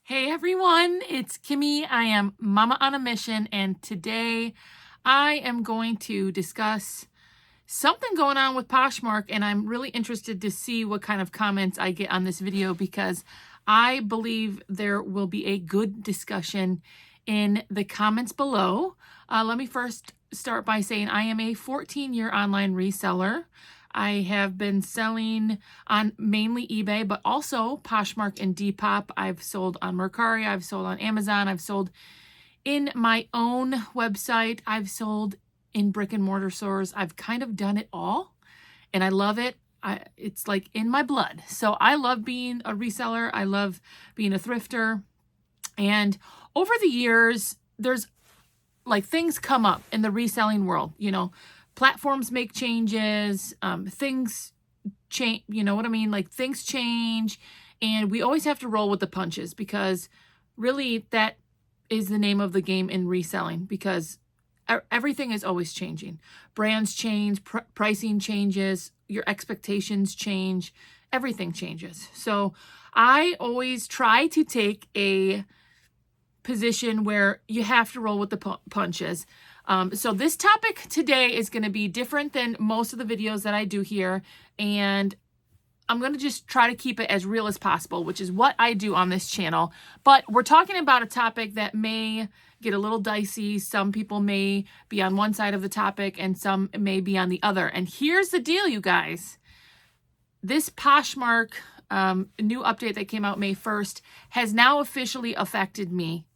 Hey everyone, it's Kimmy. I am Mama on a Mission, and today I am going to discuss something going on with Poshmark, and I'm really interested to see what kind of comments I get on this video because I believe there will be a good discussion in the comments below. Let me first start by saying I am a 14-year online reseller. I have been selling on mainly eBay, but also Poshmark and Depop. I've sold on Mercari, I've sold on Amazon, I've sold in my own website, I've sold in brick and mortar stores. I've kind of done it all and I love it. It's like in my blood. So I love being a reseller. I love being a thrifter. And over the years, there's like things come up in the reselling world, platforms make changes, things change, you know what I mean? Like things change and we always have to roll with the punches because really that is the name of the game in reselling because everything is always changing. Brands change, pricing changes, your expectations change, everything changes. So I always try to take a position where you have to roll with the punches. So this topic today is going to be different than most of the videos that I do here, and I'm going to just try to keep it as real as possible, which is what I do on this channel. But we're talking about a topic that may get a little dicey. Some people may be on one side of the topic and some may be on the other. And here's the deal, you guys. This Poshmark new update that came out May 1st has now officially affected me.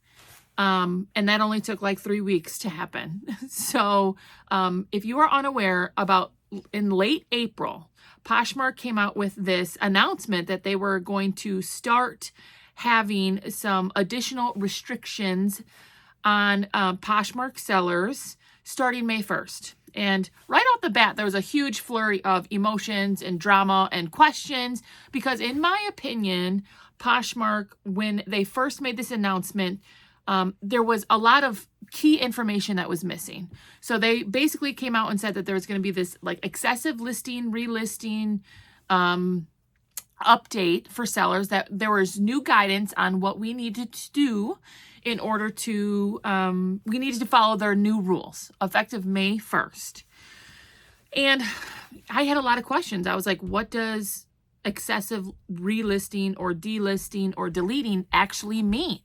And that only took like 3 weeks to happen. So if you are unaware, in late April, Poshmark came out with this announcement that they were going to start having some additional restrictions on Poshmark sellers starting May 1st. And right off the bat, there was a huge flurry of emotions and drama and questions because in my opinion, Poshmark, when they first made this announcement, there was a lot of key information that was missing. So they basically came out and said that there was going to be this like excessive listing, relisting update for sellers, that there was new guidance on what we needed to do in order to, we needed to follow their new rules effective May 1st. And I had a lot of questions. I was like, what does excessive relisting or delisting or deleting actually mean?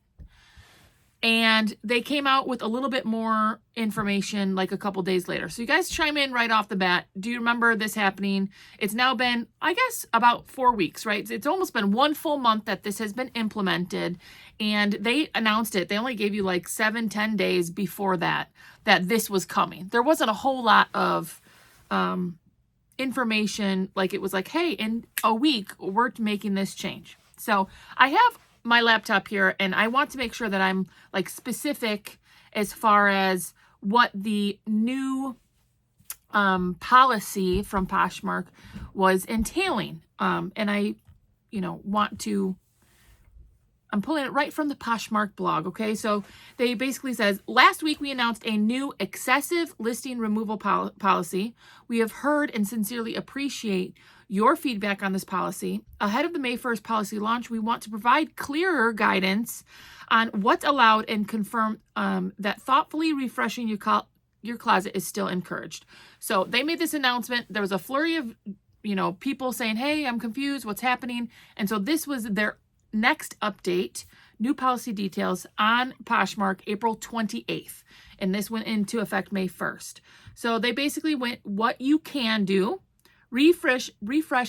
And they came out with a little bit more information like a couple days later. So you guys chime in right off the bat. Do you remember this happening? It's now been, I guess, about 4 weeks, right? It's almost been 1 full month that this has been implemented. And they announced it. They only gave you like 7-10 days before that this was coming. There wasn't a whole lot of information. Like it was like, hey, in a week, we're making this change. So I have my laptop here and I want to make sure that I'm like specific as far as what the new policy from Poshmark was entailing. And I, I'm pulling it right from the Poshmark blog. Okay. So they basically says, last week we announced a new excessive listing removal policy. We have heard and sincerely appreciate your feedback on this policy. Ahead of the May 1st policy launch, we want to provide clearer guidance on what's allowed and confirm that thoughtfully refreshing your closet is still encouraged. So they made this announcement. There was a flurry of, people saying, hey, I'm confused, what's happening? And so this was their next update, new policy details on Poshmark, April 28th. And this went into effect May 1st. So they basically went, what you can do: refresh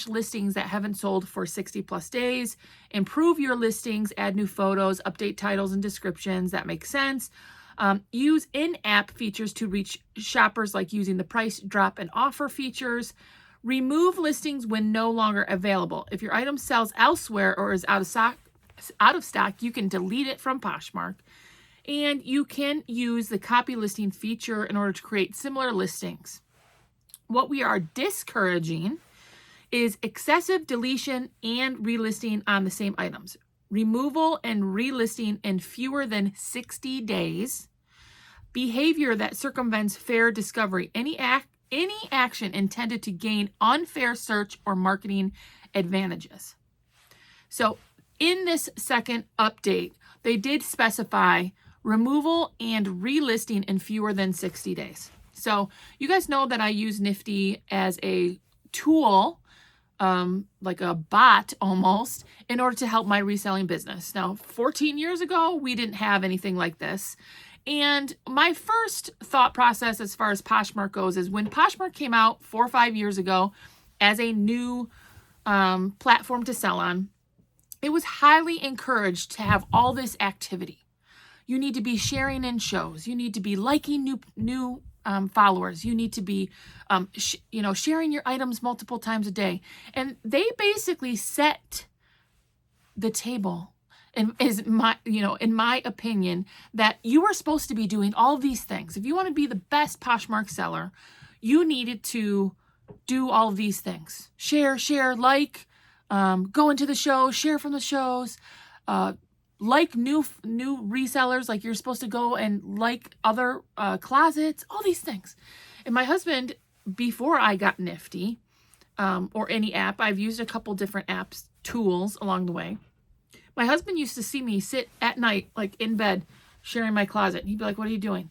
listings that haven't sold for 60 plus days, improve your listings, add new photos, update titles and descriptions. That makes sense. Use in-app features to reach shoppers, like using the price drop and offer features. Remove listings when no longer available. If your item sells elsewhere or is out of stock, you can delete it from Poshmark. And you can use the copy listing feature in order to create similar listings. What we are discouraging is excessive deletion and relisting on the same items. Removal and relisting in fewer than 60 days. Behavior that circumvents fair discovery. Any action intended to gain unfair search or marketing advantages. So In this second update, they did specify removal and relisting in fewer than 60 days. So you guys know that I use Nifty as a tool, like a bot almost, in order to help my reselling business. Now, 14 years ago, we didn't have anything like this. And my first thought process as far as Poshmark goes is when Poshmark came out 4 or 5 years ago as a new platform to sell on, it was highly encouraged to have all this activity. You need to be sharing in shows. You need to be liking new followers. You need to be, sharing your items multiple times a day. And they basically set the table, and in my opinion, that you were supposed to be doing all these things. If you want to be the best Poshmark seller, you needed to do all of these things: share, like, go into the show, share from the shows, like new resellers, like you're supposed to go and like other closets, all these things. And my husband, before I got Nifty or any app, I've used a couple different apps, tools along the way. My husband used to see me sit at night, like in bed, sharing my closet. And he'd be like, "What are you doing?"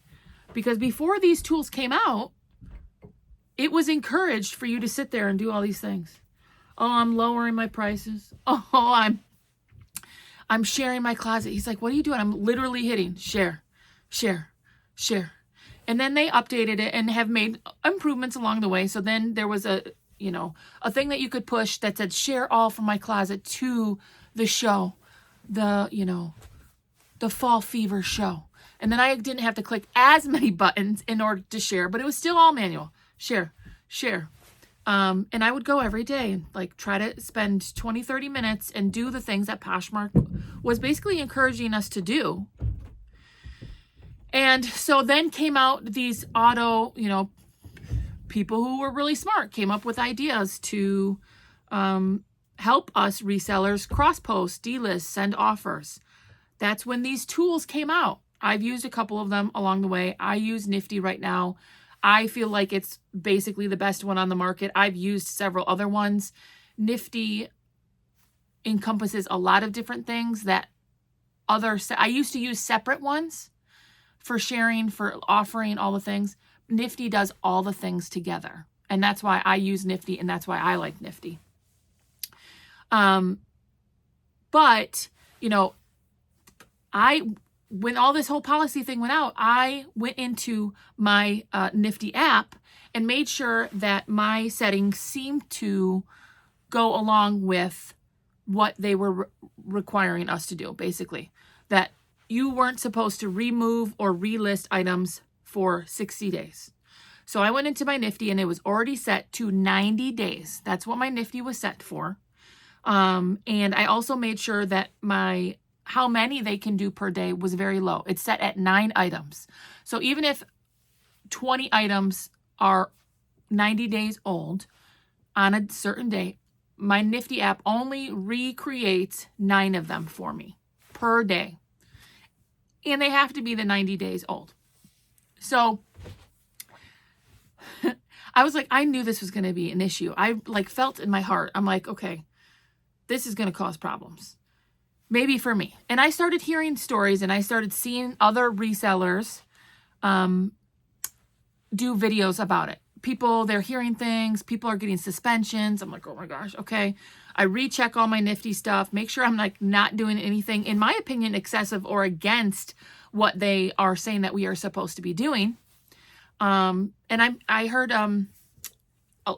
Because before these tools came out, it was encouraged for you to sit there and do all these things. Oh, I'm lowering my prices. Oh, I'm sharing my closet. He's like, "What are you doing?" I'm literally hitting share. And then they updated it and have made improvements along the way. So then there was a thing that you could push that said share all from my closet to the show, the fall fever show. And then I didn't have to click as many buttons in order to share, but it was still all manual. Share. And I would go every day and like try to spend 20-30 minutes and do the things that Poshmark was basically encouraging us to do. And so then came out these people who were really smart, came up with ideas to help us resellers cross-post, delist, send offers. That's when these tools came out. I've used a couple of them along the way. I use Nifty right now. I feel like it's basically the best one on the market. I've used several other ones. Nifty encompasses a lot of different things that I used to use separate ones for sharing, for offering all the things. Nifty does all the things together. And that's why I use Nifty, and that's why I like Nifty. But, when all this whole policy thing went out, I went into my Nifty app and made sure that my settings seemed to go along with what they were requiring us to do, basically. That you weren't supposed to remove or relist items for 60 days. So I went into my Nifty and it was already set to 90 days. That's what my Nifty was set for. And I also made sure that how many they can do per day was very low. It's set at 9 items. So even if 20 items are 90 days old on a certain day, my Nifty app only recreates 9 of them for me per day. And they have to be the 90 days old. So I was like, I knew this was going to be an issue. I felt in my heart, I'm like, okay, this is going to cause problems. Maybe for me. And I started hearing stories and I started seeing other resellers do videos about it. They're hearing things. People are getting suspensions. I'm like, oh my gosh, okay. I recheck all my Nifty stuff, make sure I'm not doing anything, in my opinion, excessive or against what they are saying that we are supposed to be doing. And I heard a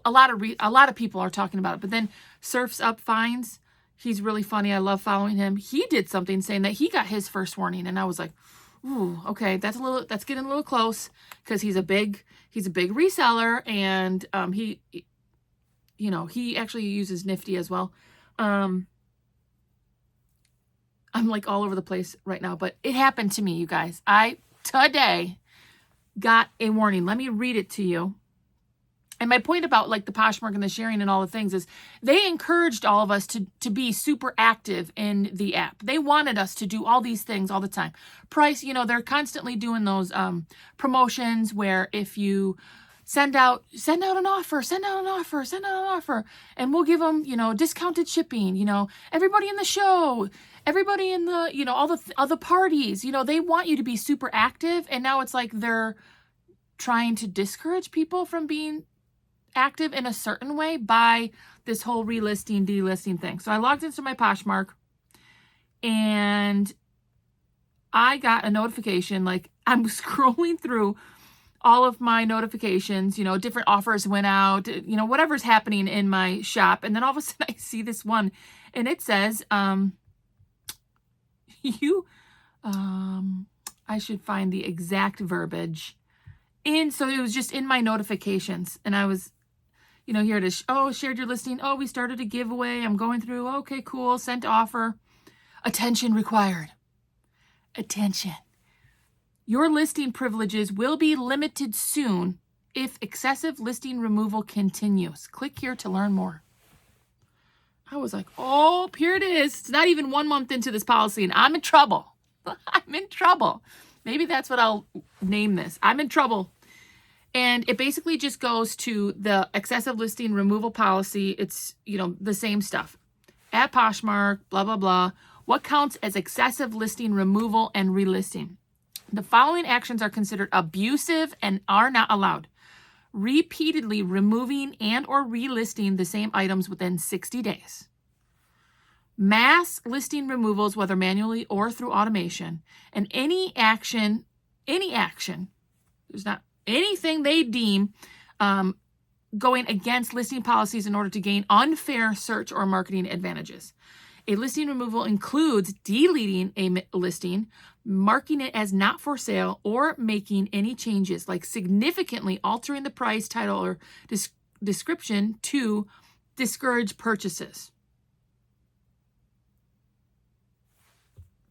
lot of people are talking about it. But then Surf's Up Finds, he's really funny. I love following him. He did something saying that he got his first warning, and I was like, ooh, okay, that's getting a little close, because he's a big reseller, and he actually uses Nifty as well. I'm like all over the place right now, but it happened to me, you guys. I today got a warning. Let me read it to you. And my point about the Poshmark and the sharing and all the things is they encouraged all of us to be super active in the app. They wanted us to do all these things all the time. Price, they're constantly doing those promotions where if you send out an offer, send out an offer, send out an offer. And we'll give them, discounted shipping, everybody in the show, everybody in the, all the other parties, they want you to be super active. And now it's like they're trying to discourage people from being active in a certain way by this whole relisting, delisting thing. So I logged into my Poshmark and I got a notification, like I'm scrolling through all of my notifications, different offers went out, whatever's happening in my shop. And then all of a sudden I see this one and it says, I should find the exact verbiage. And so it was just in my notifications and I was, here it is. Oh, shared your listing. Oh, we started a giveaway. I'm going through. Okay, cool. Sent offer. Attention required. Attention. Your listing privileges will be limited soon if excessive listing removal continues. Click here to learn more. I was like, oh, here it is. It's not even 1 month into this policy and I'm in trouble. I'm in trouble. Maybe that's what I'll name this. I'm in trouble. And it basically just goes to the excessive listing removal policy. It's, the same stuff. At Poshmark, blah, blah, blah. What counts as excessive listing removal and relisting? The following actions are considered abusive and are not allowed. Repeatedly removing and or relisting the same items within 60 days. Mass listing removals, whether manually or through automation. And any action, there's not anything they deem going against listing policies in order to gain unfair search or marketing advantages. A listing removal includes deleting a listing, marking it as not for sale, or making any changes like significantly altering the price, title, or description to discourage purchases.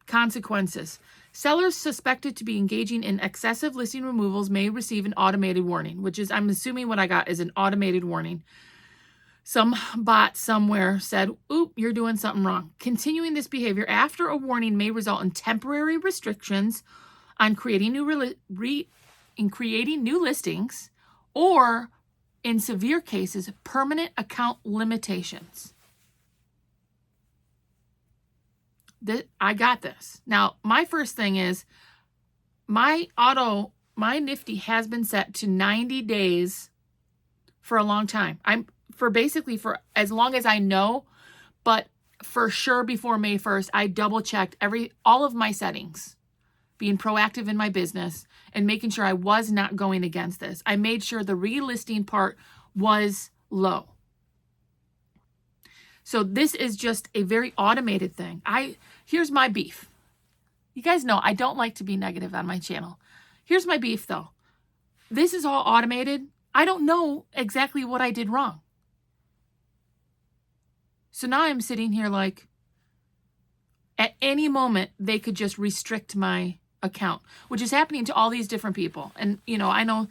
Consequences. Sellers suspected to be engaging in excessive listing removals may receive an automated warning, which is, I'm assuming what I got is an automated warning. Some bot somewhere said, oop, you're doing something wrong. Continuing this behavior after a warning may result in temporary restrictions on creating new listings, or in severe cases, permanent account limitations. I got this. Now, my first thing is my Nifty has been set to 90 days for a long time. For as long as I know, but for sure before May 1st, I double checked all of my settings, being proactive in my business and making sure I was not going against this. I made sure the relisting part was low. So this is just a very automated thing. Here's my beef. You guys know I don't like to be negative on my channel. Here's my beef though. This is all automated. I don't know exactly what I did wrong. So now I'm sitting here like, at any moment, they could just restrict my account, which is happening to all these different people. And, I know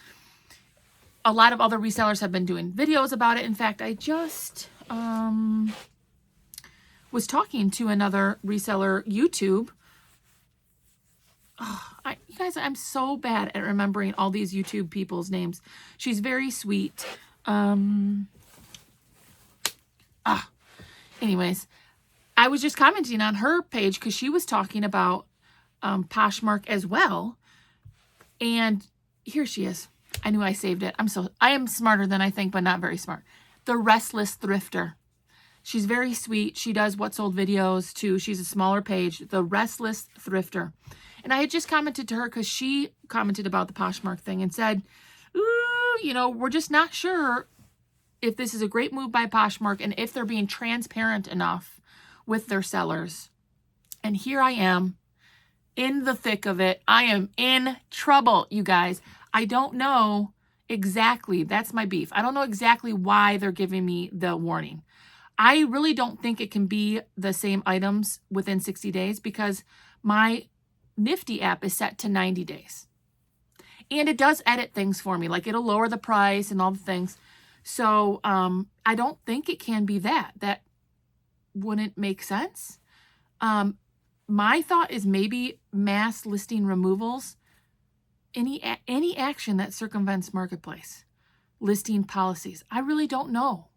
a lot of other resellers have been doing videos about it. In fact, I just was talking to another reseller YouTube. You guys, I'm so bad at remembering all these YouTube people's names. She's very sweet. Anyways, I was just commenting on her page because she was talking about Poshmark as well. And here she is. I knew I saved it. I am smarter than I think, but not very smart. The Restless Thrifter. She's very sweet. She does What Sold videos too. She's a smaller page. The Restless Thrifter. And I had just commented to her because she commented about the Poshmark thing and said, ooh, we're just not sure if this is a great move by Poshmark and if they're being transparent enough with their sellers. And here I am in the thick of it. I am in trouble, you guys. I don't know exactly. That's my beef. I don't know exactly why they're giving me the warning. I really don't think it can be the same items within 60 days because my Nifty app is set to 90 days. And it does edit things for me. Like it'll lower the price and all the things. So I don't think it can be that. That wouldn't make sense. My thought is maybe mass listing removals, any action that circumvents marketplace. listing policies? I really don't know.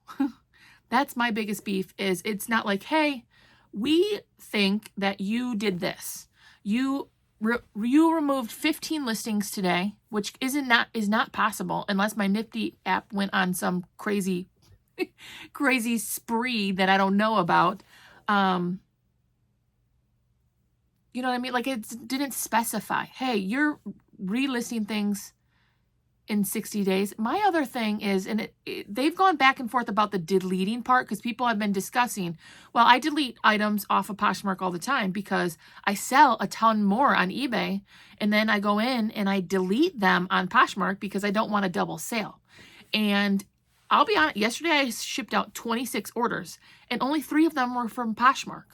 That's my biggest beef. Is it's not like, hey, we think that you did this. You removed 15 listings today, which is not possible unless my Nifty app went on some crazy crazy spree that I don't know about. You know what I mean? Like, it didn't specify, hey, you're relisting things in 60 days. My other thing is, and they've gone back and forth about the deleting part, because people have been discussing, well, I delete items off of Poshmark all the time because I sell a ton more on eBay, and then I go in and I delete them on Poshmark because I don't want a double sale. And I'll be honest, yesterday I shipped out 26 orders, and only 3 of them were from Poshmark.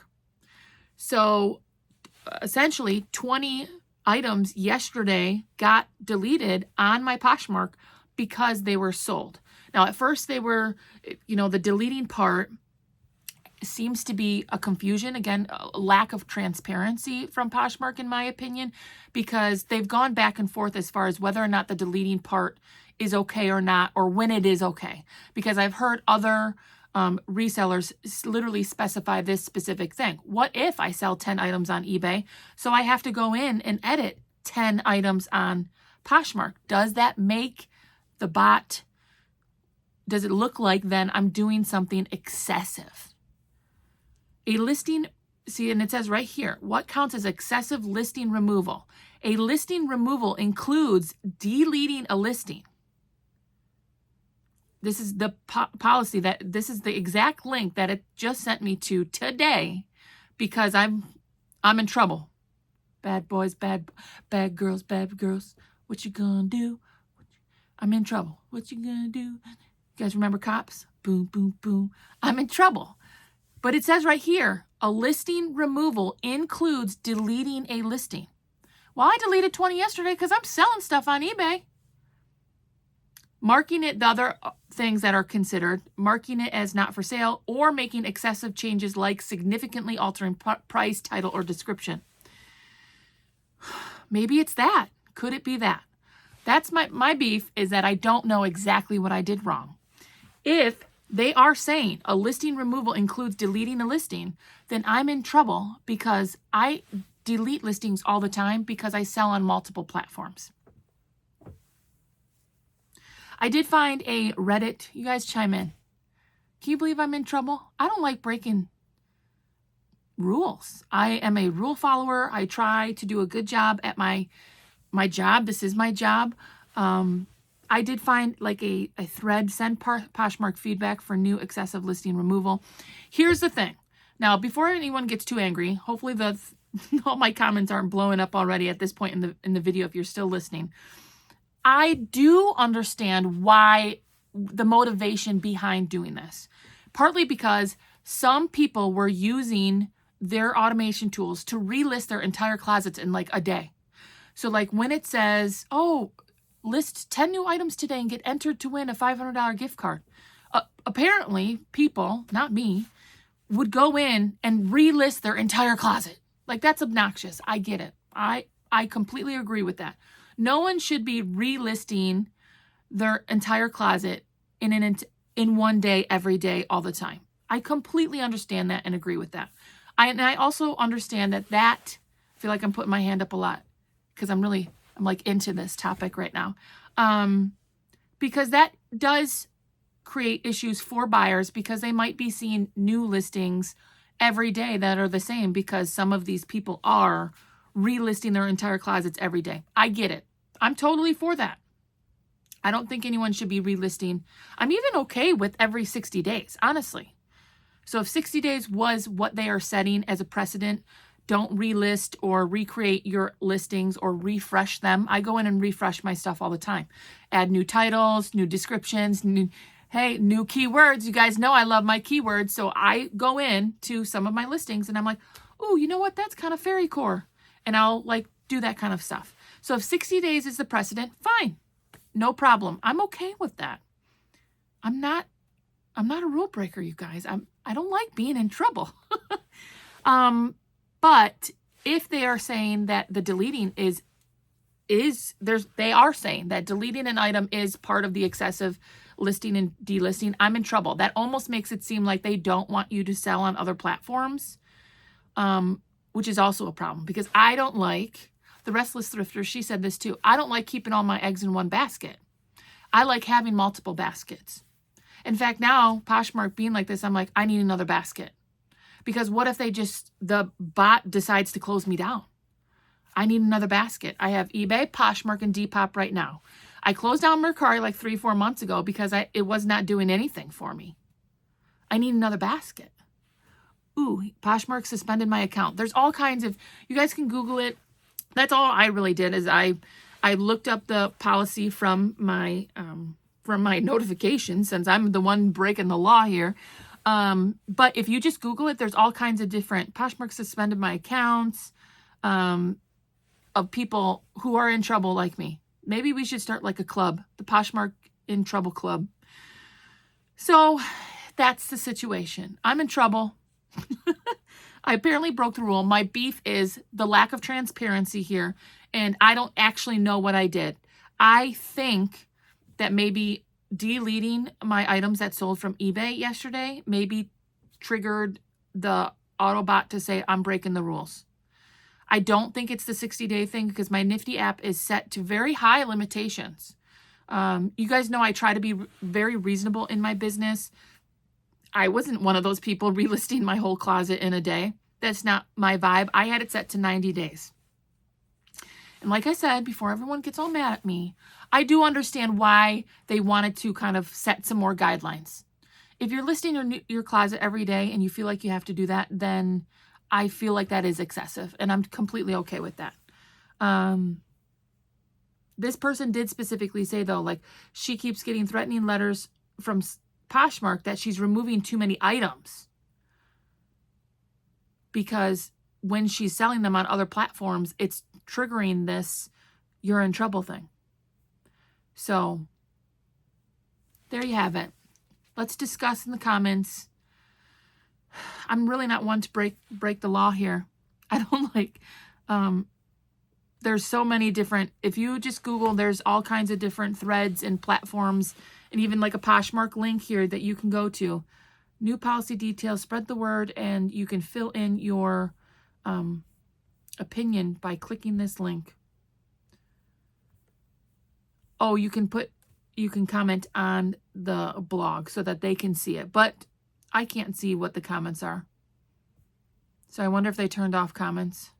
So essentially 20 items yesterday got deleted on my Poshmark because they were sold. Now, at first they were, the deleting part seems to be a confusion. Again, a lack of transparency from Poshmark, in my opinion, because they've gone back and forth as far as whether or not the deleting part is okay or not, or when it is okay. Because I've heard other resellers literally specify this specific thing. What if I sell 10 items on eBay, so I have to go in and edit 10 items on Poshmark? Does that make the bot, does it look like then I'm doing something excessive? A listing, see, and it says right here, what counts as excessive listing removal? A listing removal includes deleting a listing. This is the policy this is the exact link that it just sent me to today, because I'm in trouble. Bad boys, bad girls, what you gonna do? I'm in trouble. What you gonna do? You guys remember Cops? Boom, boom, boom. I'm in trouble. But it says right here, a listing removal includes deleting a listing. Well, I deleted 20 yesterday because I'm selling stuff on eBay. Marking it, the other things that are considered, marking it as not for sale, or making excessive changes like significantly altering price, title, or description. Maybe it's that. Could it be that? That's my beef, is that I don't know exactly what I did wrong. If they are saying a listing removal includes deleting a listing, then I'm in trouble, because I delete listings all the time because I sell on multiple platforms. I did find a Reddit. You guys chime in. Can you believe I'm in trouble? I don't like breaking rules. I am a rule follower. I try to do a good job at my job. This is my job. I did find like a thread, send Poshmark feedback for new excessive listing removal. Here's the thing. Now, before anyone gets too angry, hopefully all my comments aren't blowing up already at this point in the video if you're still listening. I do understand why the motivation behind doing this. Partly because some people were using their automation tools to relist their entire closets in like a day. So like when it says, oh, list 10 new items today and get entered to win a $500 gift card. Apparently people, not me, would go in and relist their entire closet. Like, that's obnoxious. I get it. I completely agree with that. No one should be relisting their entire closet in one day, every day, all the time. I completely understand that and agree with that. I also understand that I feel like I'm putting my hand up a lot because I'm like into this topic right now. Because that does create issues for buyers, because they might be seeing new listings every day that are the same, because some of these people are relisting their entire closets every day. I get it. I'm totally for that. I don't think anyone should be relisting. I'm even okay with every 60 days, honestly. So if 60 days was what they are setting as a precedent, don't relist or recreate your listings or refresh them. I go in and refresh my stuff all the time. Add new titles, new descriptions, new keywords. You guys know I love my keywords. So I go in to some of my listings and I'm like, oh, you know what? That's kind of fairy core. And I'll like do that kind of stuff. So if 60 days is the precedent, fine. No problem. I'm okay with that. I'm not a rule breaker, you guys. I don't like being in trouble. But if they are saying that the deleting is they are saying that deleting an item is part of the excessive listing and delisting. I'm in trouble. That almost makes it seem like they don't want you to sell on other platforms, which is also a problem because I don't like, the Restless Thrifter, she said this too, I don't like keeping all my eggs in one basket. I like having multiple baskets. In fact, now Poshmark being like this, I'm like, I need another basket. Because what if the bot decides to close me down? I need another basket. I have eBay, Poshmark, and Depop right now. I closed down Mercari like 3-4 months ago because it was not doing anything for me. I need another basket. Ooh, Poshmark suspended my account. There's all kinds of, you guys can Google it. That's all I really did is I looked up the policy from my notification since I'm the one breaking the law here. But if you just Google it, there's all kinds of different, Poshmark suspended my accounts, of people who are in trouble like me. Maybe we should start like a club, the Poshmark in Trouble Club. So that's the situation. I'm in trouble. I apparently broke the rule. My beef is the lack of transparency here, and I don't actually know what I did. I think that maybe deleting my items that sold from eBay yesterday maybe triggered the Autobot to say I'm breaking the rules. I don't think it's the 60-day thing because my Nifty app is set to very high limitations. You guys know I try to be very reasonable in my business. I wasn't one of those people relisting my whole closet in a day. That's not my vibe. I had it set to 90 days. And like I said, before everyone gets all mad at me, I do understand why they wanted to kind of set some more guidelines. If you're listing your closet every day and you feel like you have to do that, then I feel like that is excessive, and I'm completely okay with that. This person did specifically say, though, like she keeps getting threatening letters from Poshmark that she's removing too many items because when she's selling them on other platforms, it's triggering this you're in trouble thing. So there you have it. Let's discuss in the comments. I'm really not one to break the law here. I don't like, there's so many different, if you just Google, there's all kinds of different threads and platforms and even like a Poshmark link here that you can go to. New policy details, spread the word, and you can fill in your opinion by clicking this link. Oh, you can comment on the blog so that they can see it, but I can't see what the comments are. So I wonder if they turned off comments.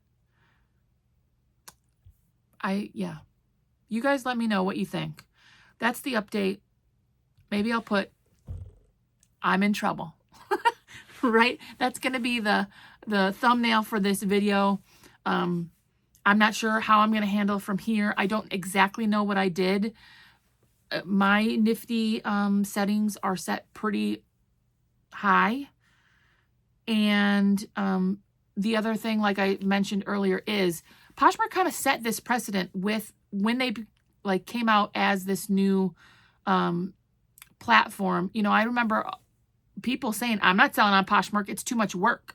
Yeah. You guys let me know what you think. That's the update. Maybe I'll put, I'm in trouble. Right? That's going to be the thumbnail for this video. I'm not sure how I'm going to handle from here. I don't exactly know what I did. My Nifty settings are set pretty high. And the other thing, like I mentioned earlier, is Poshmark kind of set this precedent with when they like came out as this new platform. You know, I remember people saying, I'm not selling on Poshmark. It's too much work.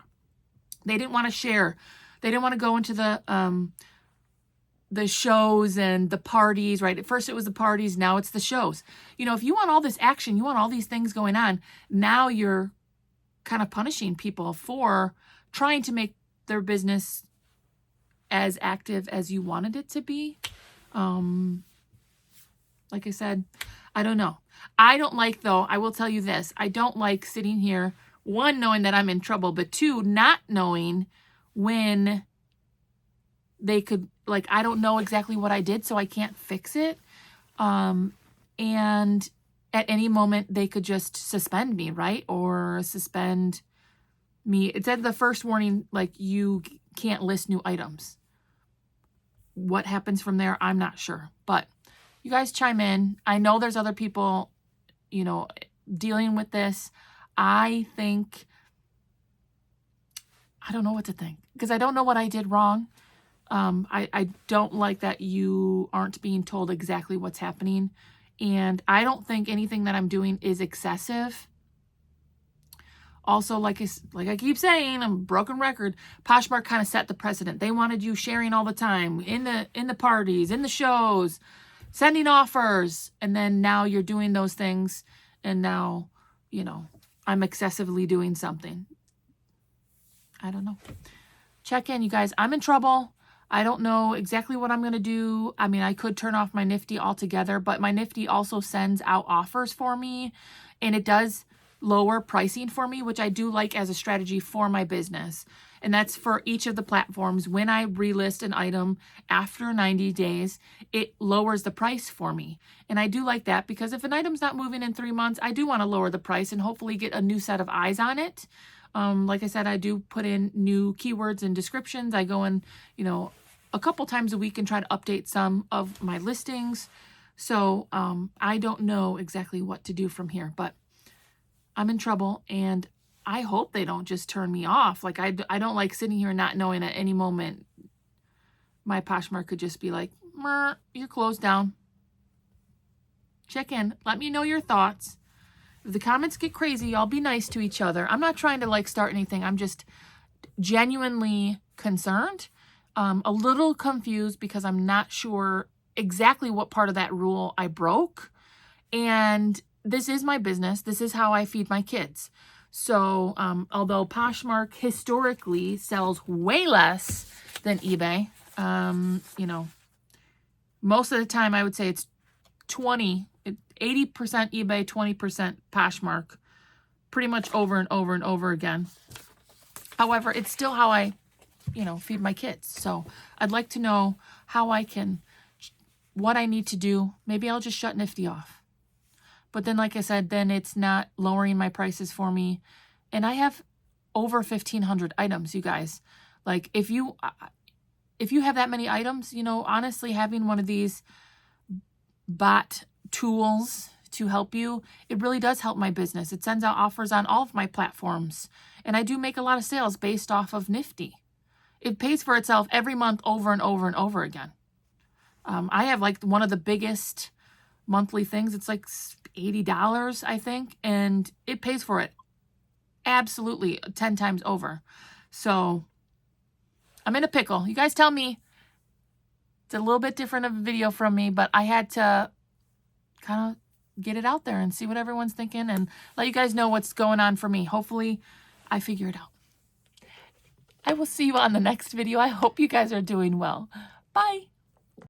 They didn't want to share. They didn't want to go into the shows and the parties, right? At first it was the parties. Now it's the shows. You know, if you want all this action, you want all these things going on. Now you're kind of punishing people for trying to make their business as active as you wanted it to be. Like I said, I don't know. I don't like, though, I will tell you this. I don't like sitting here, one, knowing that I'm in trouble, but two, not knowing when they could, like, I don't know exactly what I did, so I can't fix it. And at any moment, they could just suspend me, right? Or suspend me. It said the first warning, like, you can't list new items. What happens from there, I'm not sure. But you guys chime in. I know there's other people, you know, dealing with this. I think, I don't know what to think because I don't know what I did wrong. I don't like that you aren't being told exactly what's happening. And I don't think anything that I'm doing is excessive. Also, like I keep saying, I'm a broken record, Poshmark kind of set the precedent. They wanted you sharing all the time in the parties, in the shows, sending offers, and then now you're doing those things, and now, you know, I'm excessively doing something. I don't know. Check in, you guys. I'm in trouble. I don't know exactly what I'm going to do. I mean, I could turn off my Nifty altogether, but my Nifty also sends out offers for me, and it does lower pricing for me, which I do like as a strategy for my business. And that's for each of the platforms. When I relist an item after 90 days, it lowers the price for me. And I do like that because if an item's not moving in 3 months, I do want to lower the price and hopefully get a new set of eyes on it. Like I said, I do put in new keywords and descriptions. I go in, you know, a couple times a week and try to update some of my listings. So I don't know exactly what to do from here, but I'm in trouble, and I hope they don't just turn me off. Like, I don't like sitting here not knowing at any moment my Poshmark could just be like, you're closed down. Check in. Let me know your thoughts. If the comments get crazy, I'll be nice to each other. I'm not trying to like start anything. I'm just genuinely concerned, a little confused because I'm not sure exactly what part of that rule I broke. And this is my business. This is how I feed my kids. So although Poshmark historically sells way less than eBay, you know, most of the time I would say it's 80% eBay, 20% Poshmark, pretty much over and over and over again. However, it's still how I, you know, feed my kids. So I'd like to know how I can, what I need to do. Maybe I'll just shut Nifty off. But then, like I said, then it's not lowering my prices for me. And I have over 1,500 items, you guys. Like, if you have that many items, you know, honestly, having one of these bot tools to help you, it really does help my business. It sends out offers on all of my platforms. And I do make a lot of sales based off of Nifty. It pays for itself every month over and over and over again. I have like one of the biggest monthly things. It's like $80, I think, and it pays for it absolutely 10 times over. So I'm in a pickle. You guys tell me. It's a little bit different of a video from me, but I had to kind of get it out there and see what everyone's thinking and let you guys know what's going on for me. Hopefully I figure it out. I will see you on the next video. I hope you guys are doing well. Bye.